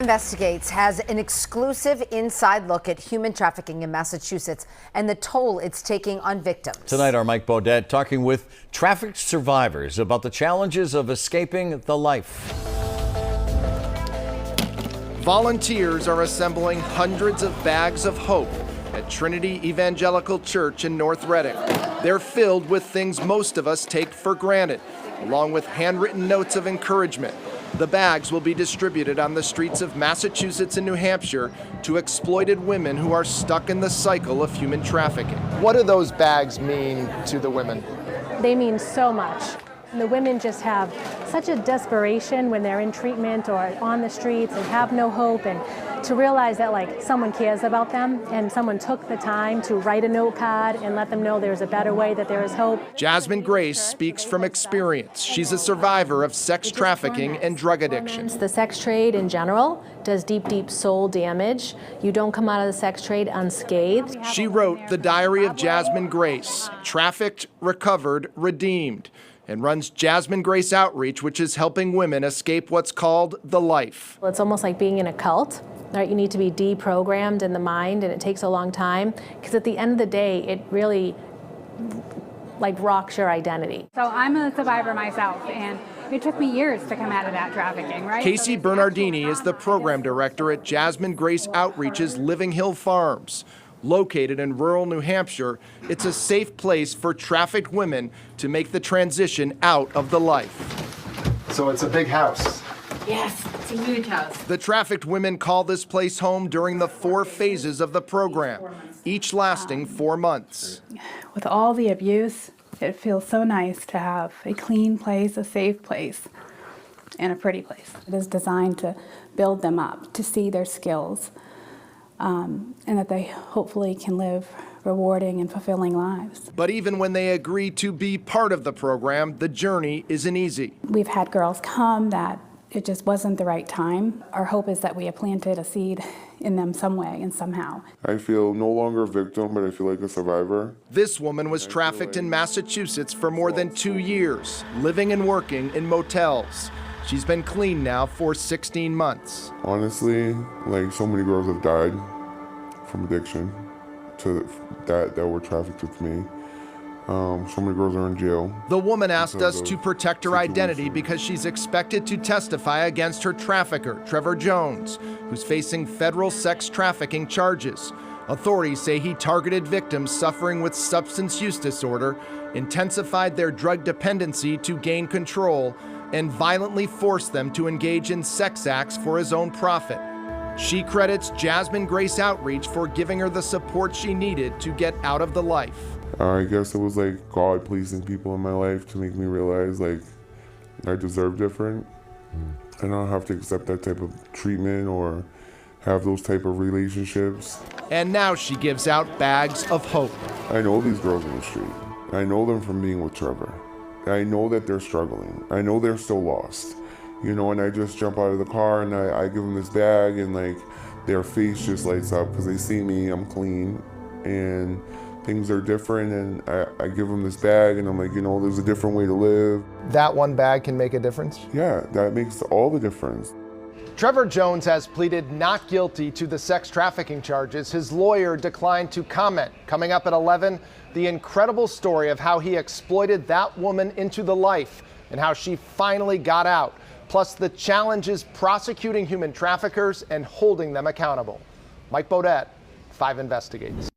Investigates has an exclusive inside look at human trafficking in Massachusetts and the toll it's taking on victims. Tonight, our Mike Beaudet talking with trafficked survivors about the challenges of escaping the life. Volunteers are assembling hundreds of bags of hope at Trinity Evangelical Church in North Reading. They're filled with things most of us take for granted, along with handwritten notes of encouragement. The bags will be distributed on the streets of Massachusetts and New Hampshire to exploited women who are stuck in the cycle of human trafficking. What do those bags mean to the women? They mean so much. And the women just have such a desperation when they're in treatment or on the streets and have no hope, and to realize that someone cares about them and someone took the time to write a note card and let them know there's a better way, that there is hope. Jasmine Grace speaks from experience. She's a survivor of sex trafficking and drug addiction. The sex trade in general does deep, deep soul damage. You don't come out of the sex trade unscathed. She wrote The Diary of Jasmine Grace, Trafficked, Recovered, Redeemed, and runs Jasmine Grace Outreach, which is helping women escape what's called the life. It's almost like being in a cult. Right? You need to be deprogrammed in the mind, and it takes a long time, because at the end of the day, it really rocks your identity. So I'm a survivor myself, and it took me years to come out of that trafficking, right? Casey Bernardini is the program director at Jasmine Grace Outreach's Living Hill Farms. Located in rural New Hampshire, it's a safe place for trafficked women to make the transition out of the life. So it's a big house. Yes, it's a huge house. The trafficked women call this place home during the 4 phases of the program, each lasting 4 months. With all the abuse, it feels so nice to have a clean place, a safe place, and a pretty place. It is designed to build them up, to see their skills, and that they hopefully can live rewarding and fulfilling lives. But even when they agree to be part of the program, the journey isn't easy. We've had girls come that it just wasn't the right time. Our hope is that we have planted a seed in them some way and somehow. I feel no longer a victim, but I feel like a survivor. This woman was trafficked in Massachusetts for more than 2 years, living and working in motels. She's been clean now for 16 months. Honestly, so many girls have died from addiction to that were trafficked with me. So many girls are in jail. The woman asked us to protect her identity because she's expected to testify against her trafficker, Trevor Jones, who's facing federal sex trafficking charges. Authorities say he targeted victims suffering with substance use disorder, intensified their drug dependency to gain control, and violently forced them to engage in sex acts for his own profit. She credits Jasmine Grace Outreach for giving her the support she needed to get out of the life. I guess it was God pleasing people in my life to make me realize I deserve different. I don't have to accept that type of treatment or have those type of relationships. And now she gives out bags of hope. I know these girls on the street. I know them from being with Trevor. I know that they're struggling. I know they're still lost. And I just jump out of the car and I give them this bag, and their face just lights up because they see me, I'm clean, and things are different, and I give them this bag, and I'm there's a different way to live. That one bag can make a difference? Yeah, that makes all the difference. Trevor Jones has pleaded not guilty to the sex trafficking charges. His lawyer declined to comment. Coming up at 11, the incredible story of how he exploited that woman into the life and how she finally got out, plus the challenges prosecuting human traffickers and holding them accountable. Mike Beaudet, 5 Investigates.